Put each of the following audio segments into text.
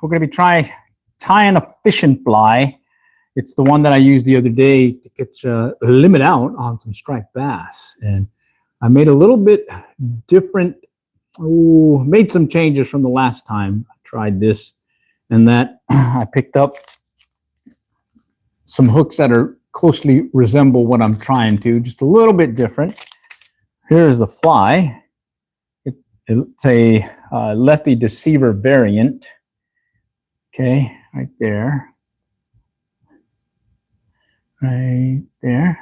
we're going to be tying a fishing fly. It's the one that I used the other day to get a limit out on some striped bass. And I made a little bit different, made some changes from the last time I tried this, and that I picked up some hooks that are closely resemble what I'm trying to, just a little bit different. Here's the fly. It's a Lefty Deceiver variant. Okay, right there. Right there.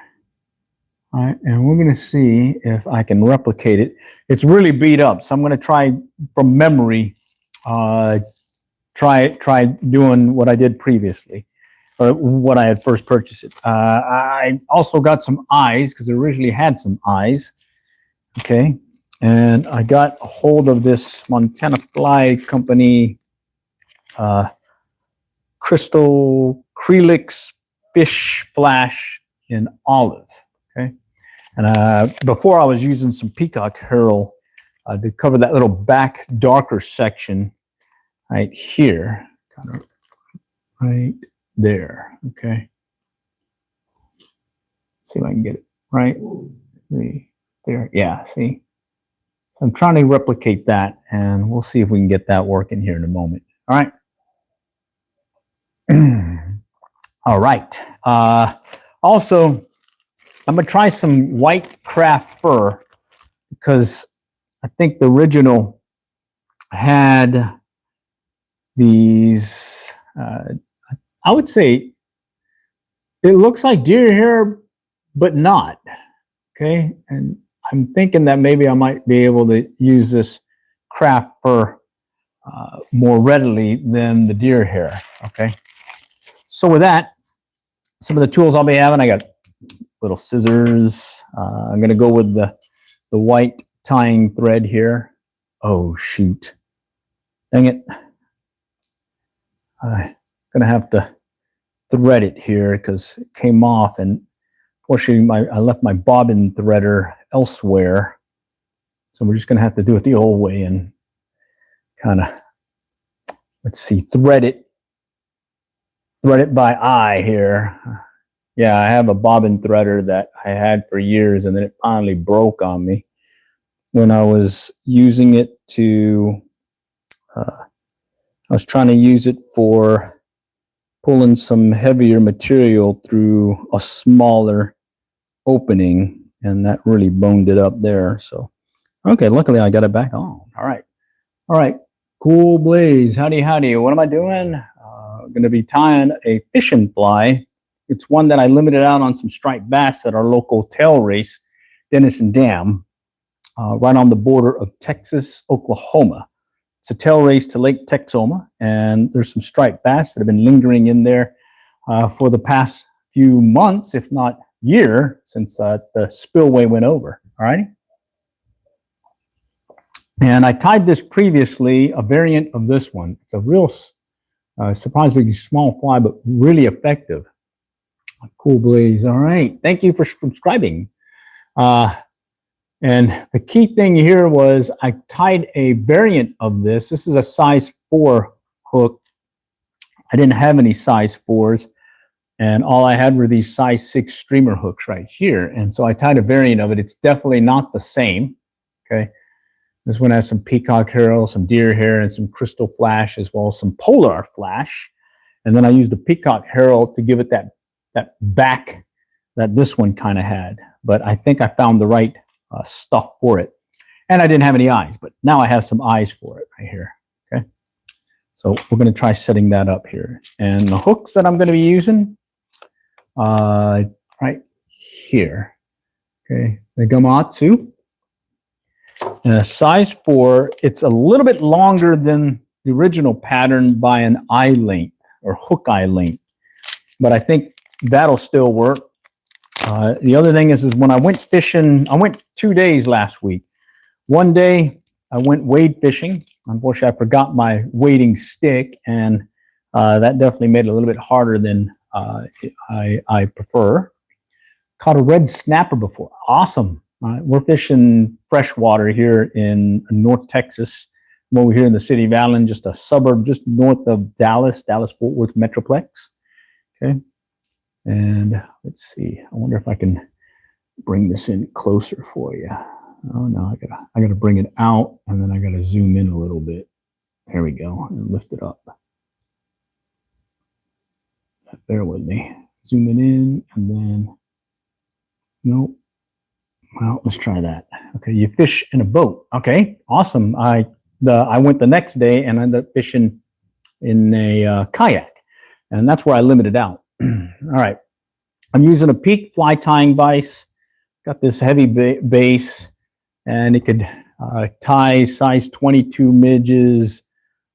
All right, and we're going to see if I can replicate it. It's really beat up, so I'm going to try from memory, try doing what I did previously, or what I had first purchased it. I also got some eyes, because I originally had some eyes. Okay, and I got a hold of this Montana Fly Company Crystal Crelix Fish Flash in olive. Okay, and before I was using some peacock herald to cover that little back darker section right here, kind of right there. Okay, let's see if I can get it right. There, yeah, see? So I'm trying to replicate that, and we'll see if we can get that working here in a moment. All right. All right. Also, I'm going to try some white craft fur, because I think the original had these, I would say, it looks like deer hair, but not. Okay, and I'm thinking that maybe I might be able to use this craft fur more readily than the deer hair. Okay, so with that, some of the tools I'll be having, I got little scissors. I'm going to go with the white tying thread here. Oh, shoot. Dang it. I'm going to have to thread it here because it came off, and fortunately, I left my bobbin threader elsewhere. So we're just going to have to do it the old way and kind of, let's see, thread it by eye here. Yeah, I have a bobbin threader that I had for years, and then it finally broke on me when I was using it to, I was trying to use it for pulling some heavier material through a smaller opening, and that really boned it up there. So, okay, luckily I got it back on. All right, cool blaze. Howdy. What am I doing? I'm going to be tying a fishing fly. It's one that I limited out on some striped bass at our local tail race, Denison Dam, right on the border of Texas, Oklahoma. It's a tail race to Lake Texoma, and there's some striped bass that have been lingering in there for the past few months, if not year, since the spillway went over. All righty. And I tied this previously, a variant of this one. It's a real surprisingly small fly, but really effective. Cool blaze. All right. Thank you for subscribing. And the key thing here was I tied a variant of this. This is a size 4 hook. I didn't have any size 4s. And all I had were these size 6 streamer hooks right here. And so I tied a variant of it. It's definitely not the same. Okay. This one has some peacock herald, some deer hair, and some crystal flash, as well as some polar flash. And then I used the peacock herald to give it that back that this one kind of had. But I think I found the right stuff for it. And I didn't have any eyes, but now I have some eyes for it right here. Okay. So we're going to try setting that up here. And the hooks that I'm going to be using, right here. Okay, the Gamatsu. Size 4, it's a little bit longer than the original pattern by an eye length or hook eye length, but I think that'll still work. The other thing is when I went fishing, I went 2 days last week. One day I went wade fishing. Unfortunately, I forgot my wading stick, and that definitely made it a little bit harder than I prefer. Caught a red snapper before. Awesome. We're fishing freshwater here in North Texas. I'm over here in the city of Allen, just a suburb just north of Dallas, Dallas-Fort Worth Metroplex. Okay. And let's see. I wonder if I can bring this in closer for you. Oh no, I gotta bring it out, and then I gotta zoom in a little bit. There we go, and lift it up. Bear with me. Zooming in, and then nope. Well, let's try that. Okay, you fish in a boat. Okay, awesome. I went the next day and I ended up fishing in a kayak, and that's where I limited out. All right, I'm using a Peak fly tying vise. Got this heavy base, and it could tie size 22 midges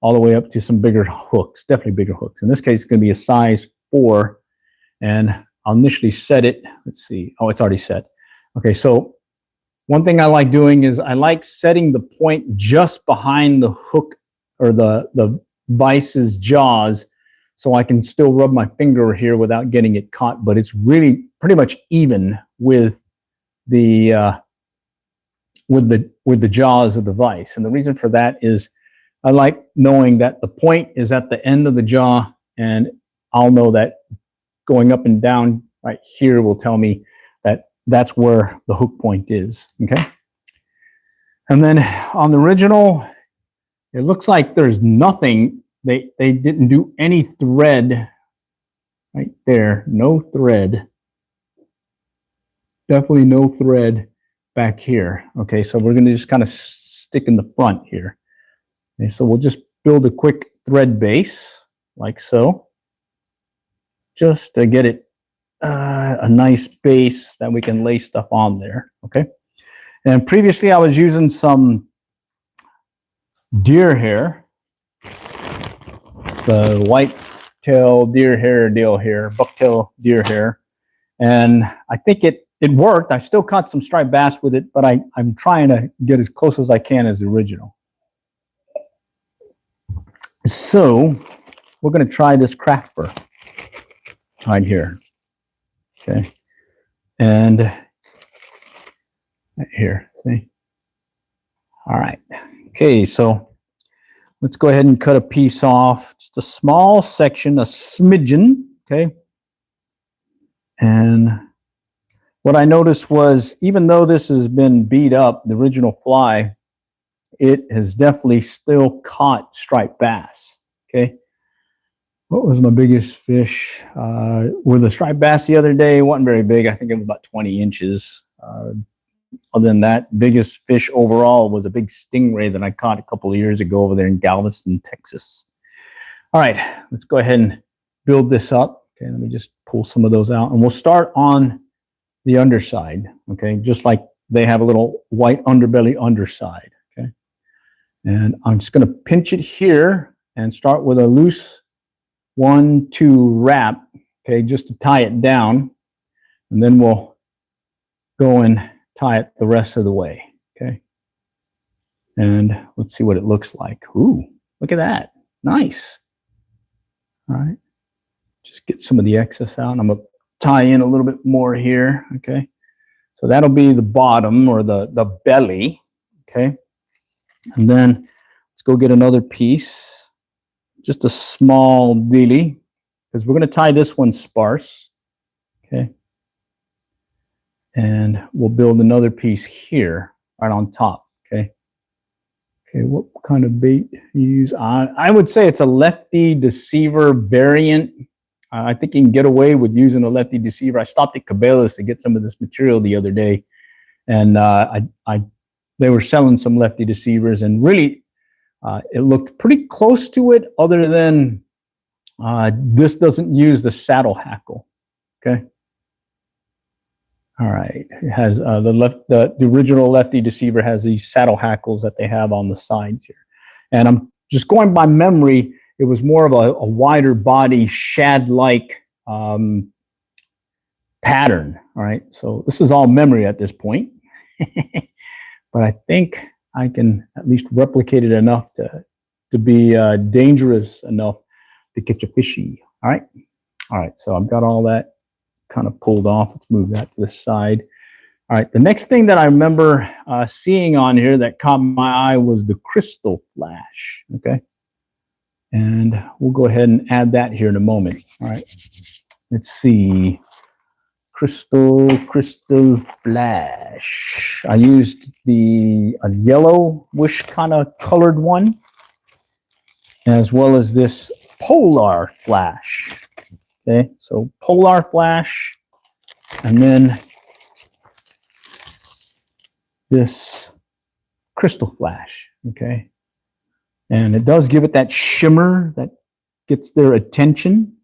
all the way up to some bigger hooks, definitely bigger hooks. In this case, it's going to be a size 4, and I'll initially set it. Let's see. Oh, it's already set. Okay, so one thing I like doing is I like setting the point just behind the hook or the vice's jaws, so I can still rub my finger here without getting it caught, but it's really pretty much even with the jaws of the vise. And the reason for that is I like knowing that the point is at the end of the jaw, and I'll know that going up and down right here will tell me that that's where the hook point is. Okay. And then on the original, it looks like there's nothing. They didn't do any thread right there. No thread. Definitely no thread back here. Okay, so we're going to just kind of stick in the front here. Okay, so we'll just build a quick thread base like so, just to get it a nice base that we can lay stuff on there. Okay, and previously I was using some deer hair, the white-tail deer hair deal here, bucktail deer hair, and I think it worked. I still caught some striped bass with it, but I'm trying to get as close as I can as the original. So we're going to try this craft burr right here. Okay. And right here. See? All right. Okay, so let's go ahead and cut a piece off. Just a small section, a smidgen. Okay. And what I noticed was, even though this has been beat up, the original fly, it has definitely still caught striped bass. Okay. What was my biggest fish? With the striped bass the other day, it wasn't very big. I think it was about 20 inches. Other than that, biggest fish overall was a big stingray that I caught a couple of years ago over there in Galveston, Texas. All right, let's go ahead and build this up. Okay, let me just pull some of those out, and we'll start on the underside. Okay, just like they have a little white underbelly underside. Okay, and I'm just going to pinch it here and start with a loose 1-2 wrap. Okay, just to tie it down, and then we'll go and tie it the rest of the way. Okay, and let's see what it looks like. Ooh, look at that. Nice. All right, just get some of the excess out. I'm gonna tie in a little bit more here. Okay, so that'll be the bottom, or the belly. Okay, and then let's go get another piece, just a small dilly, because we're going to tie this one sparse. Okay, and we'll build another piece here right on top. Okay. Okay, what kind of bait you use? I would say it's a lefty deceiver variant. I think you can get away with using a lefty deceiver. I stopped at Cabela's to get some of this material the other day, and they were selling some lefty deceivers, and really it looked pretty close to it, other than this doesn't use the saddle hackle. Okay. All right, it has the original lefty deceiver has these saddle hackles that they have on the sides here, and I'm just going by memory. It was more of a wider body, shad-like pattern. All right, so this is all memory at this point, but I think I can at least replicate it enough to be dangerous enough to catch a fishy. All right, so I've got all that kind of pulled off. Let's move that to the side. All right, the next thing that I remember seeing on here that caught my eye was the crystal flash, okay? And we'll go ahead and add that here in a moment. All right, let's see. Crystal flash. I used a yellowish kind of colored one, as well as this polar flash. Okay, so polar flash, and then this crystal flash. Okay, and it does give it that shimmer that gets their attention.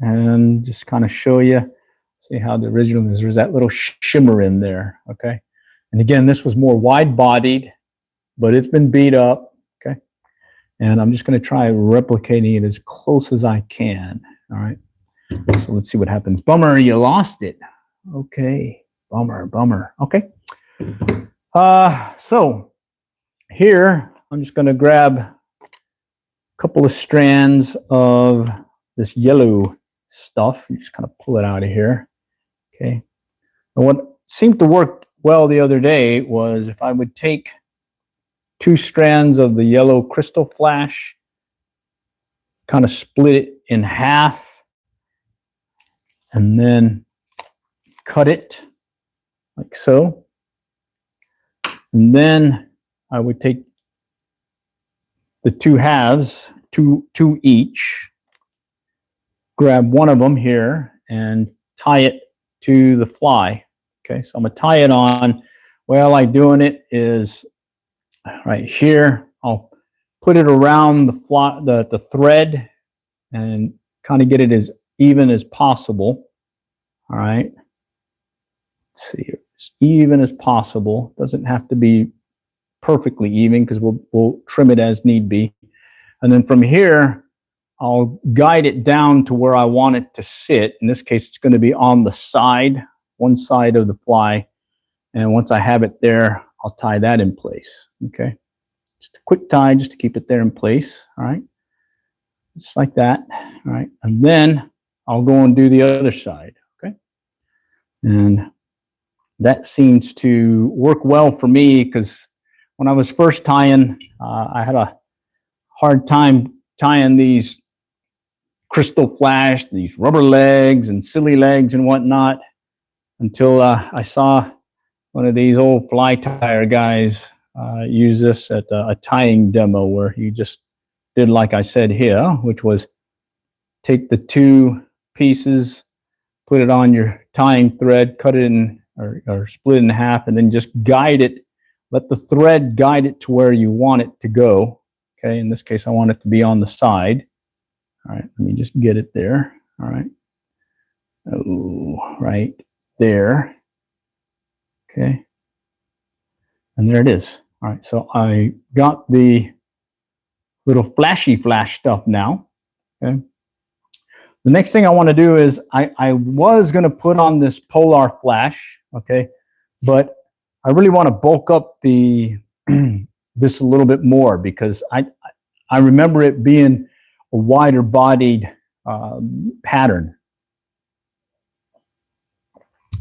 And just kind of show you, see how the original is. There's that little shimmer in there. Okay, and again, this was more wide-bodied, but it's been beat up. Okay, and I'm just going to try replicating it as close as I can. All right, so let's see what happens. Bummer, you lost it. Okay, bummer. Okay, so here I'm just going to grab a couple of strands of this yellow stuff. You just kind of pull it out of here. Okay, and what seemed to work well the other day was if I would take 2 strands of the yellow crystal flash, kind of split it in half, and then cut it like so. And then I would take the 2 halves, two each, grab one of them here and tie it to the fly. Okay, so I'm gonna tie it on. The way I like doing it is right here. I'll put it around the fly, the thread, and kind of get it as even as possible. All right. Let's see, as even as possible. Doesn't have to be perfectly even because we'll trim it as need be. And then from here, I'll guide it down to where I want it to sit. In this case, it's going to be on the side, one side of the fly. And once I have it there, I'll tie that in place. Okay. Just a quick tie just to keep it there in place. All right. Just like that. All right. And then I'll go and do the other side. Okay. And that seems to work well for me because when I was first tying, I had a hard time tying these crystal flash, these rubber legs and silly legs and whatnot, until I saw one of these old fly tire guys use this at a tying demo where he just did like I said here, which was take the 2 pieces, put it on your tying thread, cut it in or split it in half, and then just guide it. Let the thread guide it to where you want it to go. Okay, in this case, I want it to be on the side. All right, let me just get it there. All right. Oh, right there. Okay. And there it is. All right, so I got the little flashy flash stuff now. Okay. The next thing I want to do is I was going to put on this polar flash, okay, but I really want to bulk up the this a little bit more because I remember it being a wider bodied pattern.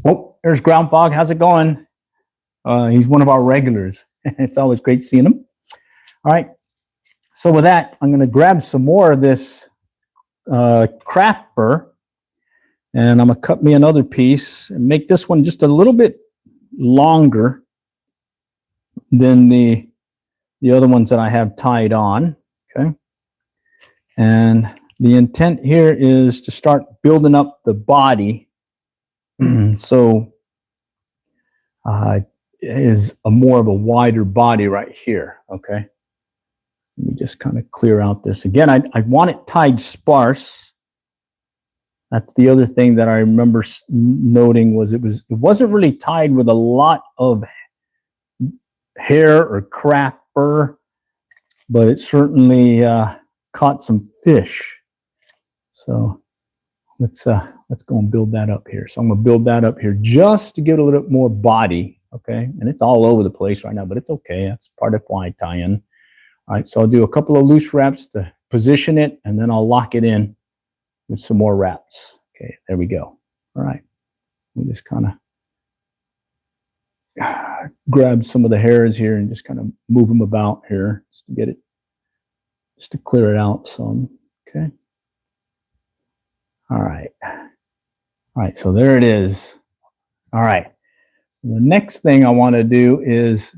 Oh, there's Ground Fog. How's it going? He's one of our regulars. It's always great seeing him. All right. So with that, I'm going to grab some more of this craft fur, and I'm going to cut me another piece and make this one just a little bit longer than the other ones that I have tied on. Okay. And the intent here is to start building up the body. So is a more of a wider body right here. Okay. Let me just kind of clear out this. Again, I want it tied sparse. That's the other thing that I remember noting was it wasn't really tied with a lot of hair or craft fur, but it certainly caught some fish. So let's go and build that up here. So I'm going to build that up here just to get a little bit more body. Okay, and it's all over the place right now, but it's okay. That's part of fly tying. All right, so I'll do a couple of loose wraps to position it, and then I'll lock it in with some more wraps. Okay, there we go. All right, we just kind of grab some of the hairs here and just kind of move them about here just to get it, just to clear it out some. Okay. All right. All right. So there it is. All right. The next thing I want to do is,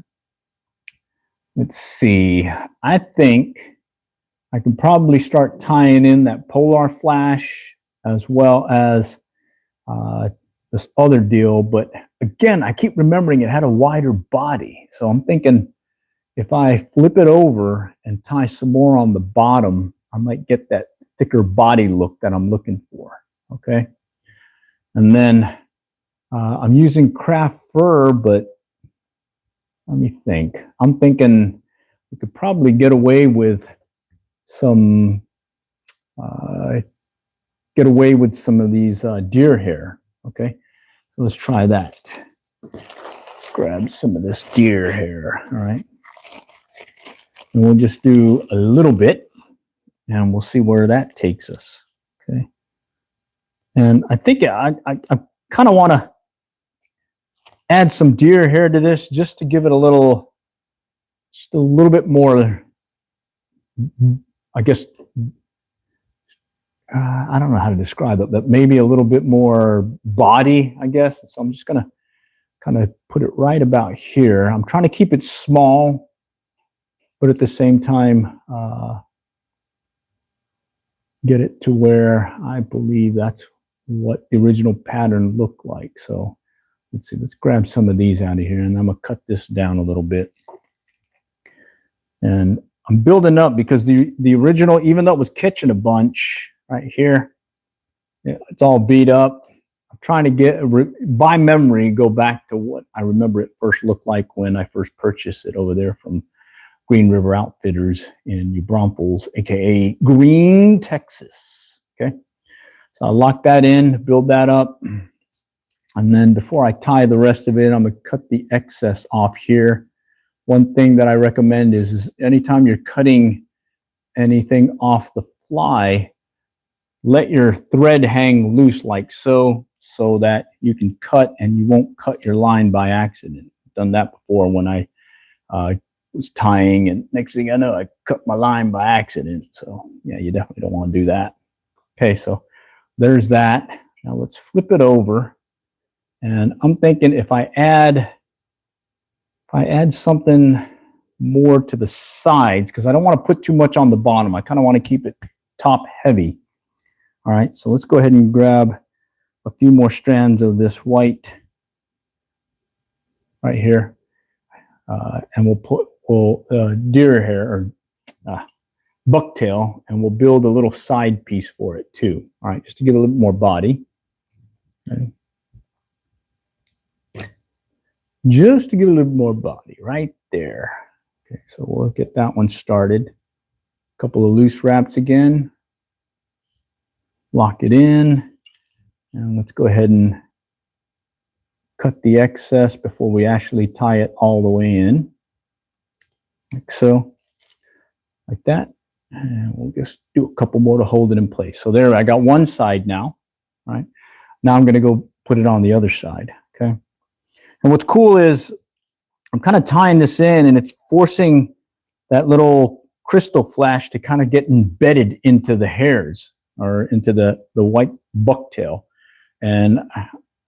let's see, I think I can probably start tying in that polar flash as well as this other deal. But again, I keep remembering it had a wider body. So I'm thinking if I flip it over and tie some more on the bottom, I might get that thicker body look that I'm looking for. Okay. And then I'm using craft fur, but let me think. I'm thinking we could probably get away with some of these deer hair. Okay, so let's try that. Let's grab some of this deer hair. All right, and we'll just do a little bit, and we'll see where that takes us. Okay, and I think I kind of want to add some deer hair to this just to give it just a little bit more, I guess, I don't know how to describe it, but maybe a little bit more body, I guess. So I'm just going to kind of put it right about here. I'm trying to keep it small, but at the same time, get it to where I believe that's what the original pattern looked like. So let's see, let's grab some of these out of here, and I'm going to cut this down a little bit. And I'm building up because the original, even though it was catching a bunch right here, it's all beat up. I'm trying to get, by memory, go back to what I remember it first looked like when I first purchased it over there from Green River Outfitters in New Braunfels, aka Green, Texas. Okay, so I'll lock that in, build that up. And then before I tie the rest of it, I'm going to cut the excess off here. One thing that I recommend is anytime you're cutting anything off the fly, let your thread hang loose like so that you can cut and you won't cut your line by accident. I've done that before when I was tying, and next thing I know, I cut my line by accident. So yeah, you definitely don't want to do that. Okay, so there's that. Now let's flip it over. And I'm thinking if I add something more to the sides, because I don't want to put too much on the bottom. I kind of want to keep it top heavy. All right, so let's go ahead and grab a few more strands of this white right here. And we'll put deer hair or bucktail, and we'll build a little side piece for it too. All right, just to give it a little more body. Okay. Just to give it a little more body right there. Okay, so we'll get that one started. A couple of loose wraps again. Lock it in. And let's go ahead and cut the excess before we actually tie it all the way in. Like so. Like that. And we'll just do a couple more to hold it in place. So there, I got one side now. All right. Now I'm going to go put it on the other side. Okay. And what's cool is I'm kind of tying this in, and it's forcing that little crystal flash to kind of get embedded into the hairs or into the white bucktail. And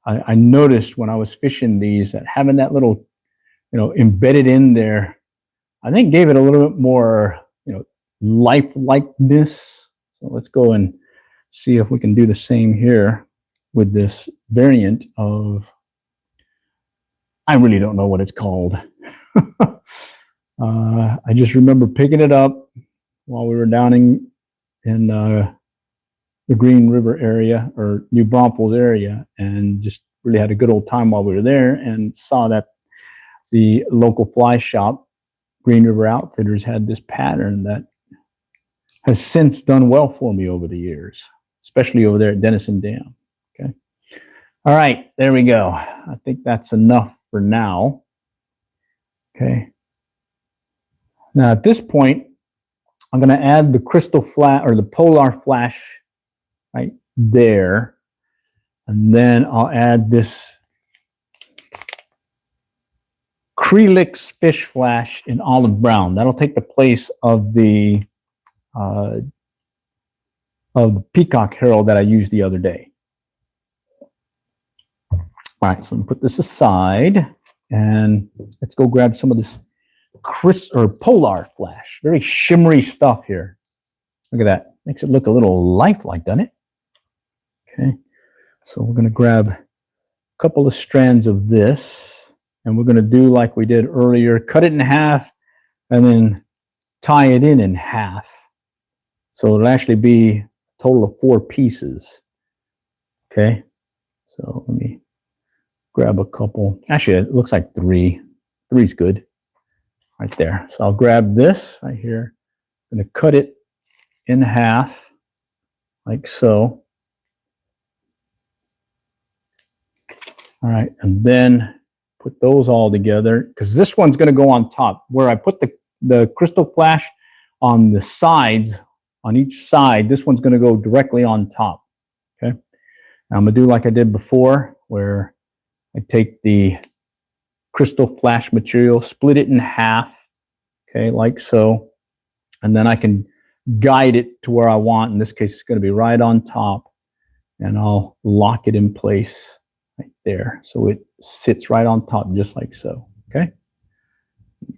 I noticed when I was fishing these that having that little, embedded in there, I think gave it a little bit more, life-likeness. So let's go and see if we can do the same here with this variant of, I really don't know what it's called. I just remember picking it up while we were down in the Green River area or New Braunfels area, and just really had a good old time while we were there, and saw that the local fly shop, Green River Outfitters, had this pattern that has since done well for me over the years, especially over there at Denison Dam. Okay. All right, there we go. I think that's enough for now. Okay. Now at this point, I'm going to add the crystal flash or the polar flash right there. And then I'll add this acrylics fish flash in olive brown. That'll take the place of the peacock herald that I used the other day. All right, so I'm gonna put this aside and let's go grab some of this polar flash. Very shimmery stuff here. Look at that. Makes it look a little lifelike, doesn't it? Okay, so we're gonna grab a couple of strands of this and we're gonna do like we did earlier, cut it in half and then tie it in half. So it'll actually be a total of 4 pieces. Okay, so let me grab a couple. Actually, it looks like 3. 3's good. Right there. So I'll grab this right here. I'm going to cut it in half, like so. All right, and then put those all together, because this one's going to go on top. Where I put the crystal flash on the sides, on each side, this one's going to go directly on top. Okay, now I'm going to do like I did before, where I take the crystal flash material, split it in half, okay, like so, and then I can guide it to where I want. In this case, it's going to be right on top, and I'll lock it in place right there, so it sits right on top, just like so. Okay,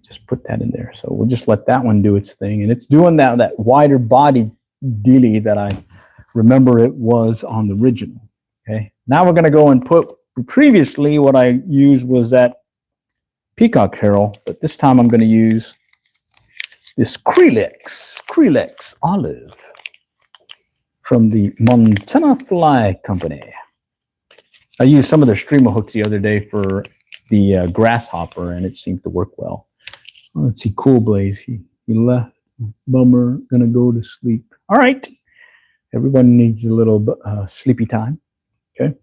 just put that in there. So we'll just let that one do its thing, and it's doing that wider body dealy that I remember it was on the original. Okay, now we're going to go and put. Previously, what I used was that peacock herald, but this time I'm going to use this Acrylics olive from the Montana Fly Company. I used some of their streamer hooks the other day for the grasshopper, and it seemed to work well. Let's see, Cool Blaze, he left. Bummer, gonna go to sleep. All right, everyone needs a little sleepy time. Okay.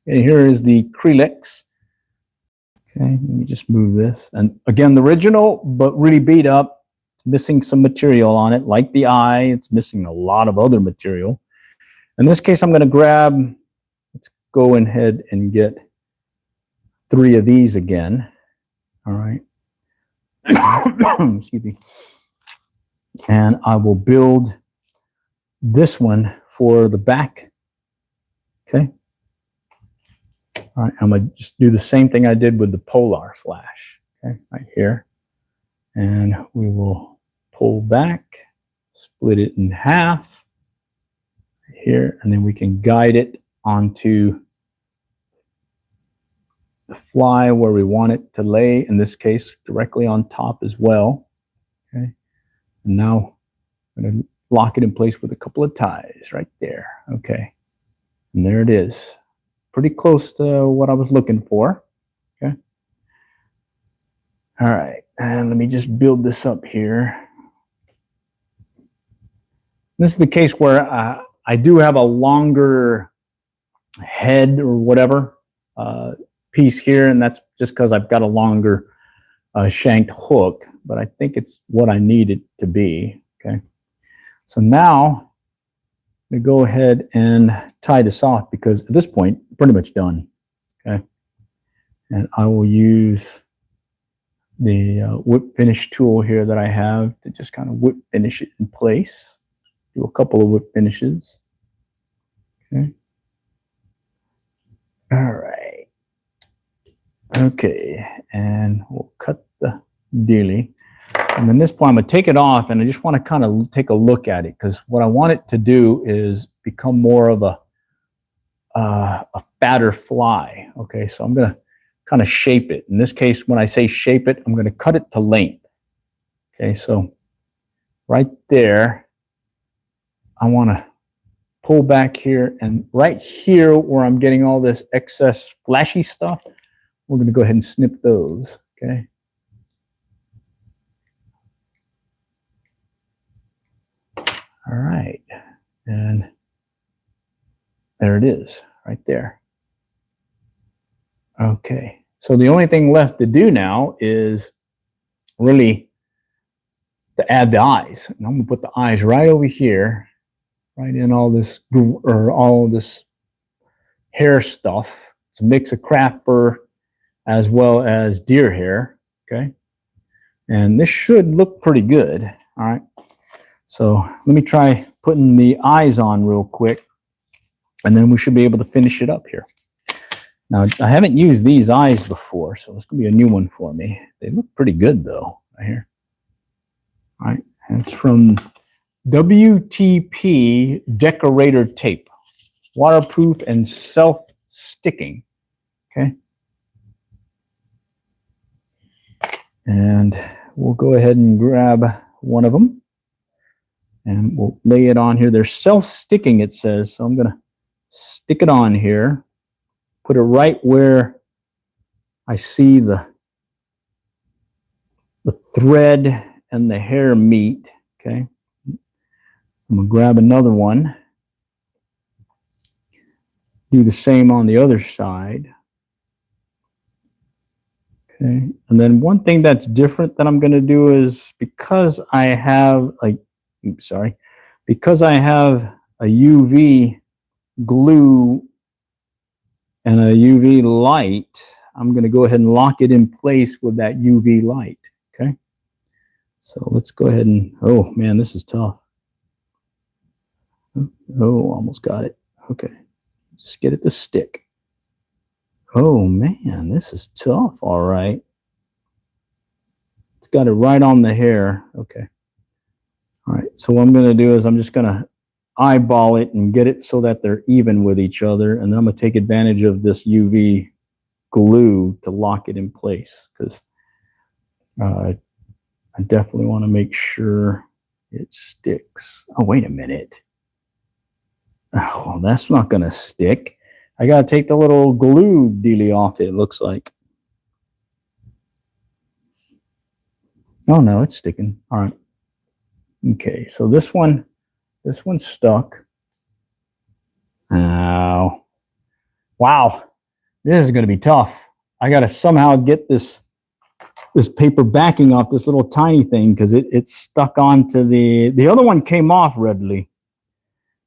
And here is the Acrylics. Okay, let me just move this. And again, the original, but really beat up. It's missing some material on it, like the eye. It's missing a lot of other material. In this case, I'm going to grab, let's go ahead and get 3 of these again. All right. Excuse me. And I will build this one for the back. Okay. All right, I'm going to just do the same thing I did with the polar flash, okay, right here. And we will pull back, split it in half here, and then we can guide it onto the fly where we want it to lay, in this case, directly on top as well. Okay, and now I'm going to lock it in place with a couple of ties right there. Okay, and there it is. Pretty close to what I was looking for. Okay. All right, and let me just build this up here. This is the case where I do have a longer head or whatever piece here, and that's just because I've got a longer shanked hook, but I think it's what I need it to be. Okay, so now I'm going to go ahead and tie this off, because at this point, pretty much done. Okay, and I will use the whip finish tool here that I have to just kind of whip finish it in place. Do a couple of whip finishes. Okay. All right. Okay, and we'll cut the dealie. And then this point, I'm going to take it off, and I just want to kind of take a look at it, because what I want it to do is become more of a fatter fly. Okay, so I'm going to kind of shape it. In this case, when I say shape it, I'm going to cut it to length. Okay, so right there, I want to pull back here, and right here where I'm getting all this excess flashy stuff, we're going to go ahead and snip those. Okay. All right, and there it is, right there. Okay, so the only thing left to do now is really to add the eyes. And I'm gonna put the eyes right over here, right in all this hair stuff. It's a mix of craft fur as well as deer hair. Okay. And this should look pretty good. All right. So let me try putting the eyes on real quick, and then we should be able to finish it up here. Now, I haven't used these eyes before, so it's going to be a new one for me. They look pretty good, though, right here. All right. And it's from WTP Decorator Tape. Waterproof and self-sticking. Okay. And we'll go ahead and grab one of them. And we'll lay it on here. They're self-sticking, it says. So I'm going to stick it on here. Put it right where I see the thread and the hair meet. Okay. I'm going to grab another one. Do the same on the other side. Okay. And then one thing that's different that I'm going to do is because I have a UV glue and a UV light, I'm going to go ahead and lock it in place with that UV light. Okay. So let's go ahead and, oh man, this is tough. Oh, almost got it. Okay. Just get it to stick. Oh man, this is tough. All right. It's got it right on the hair. Okay. All right. So what I'm going to do is I'm just going to eyeball it and get it so that they're even with each other. And then I'm going to take advantage of this UV glue to lock it in place, because I definitely want to make sure it sticks. Oh, wait a minute. Oh, that's not going to stick. I got to take the little glue dealie off, it looks like. Oh, no, it's sticking. All right. Okay, so this one's stuck. Oh, wow. This is going to be tough. I got to somehow get this paper backing off this little tiny thing, because it's stuck onto the other one came off readily.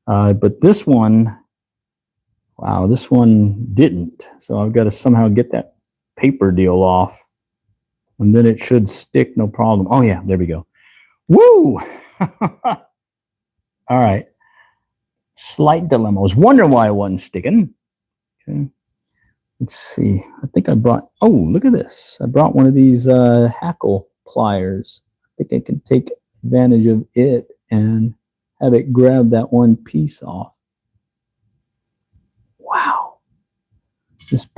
But this one, wow, this one didn't. So I've got to somehow get that paper deal off, and then it should stick no problem. Oh yeah, there we go. Woo! All right. Slight dilemma. I was wondering why it wasn't sticking. Okay. Let's see. I think I brought, oh, look at this. I brought one of these hackle pliers. I think I can take advantage of it and have it grab that one piece off. Wow. This paper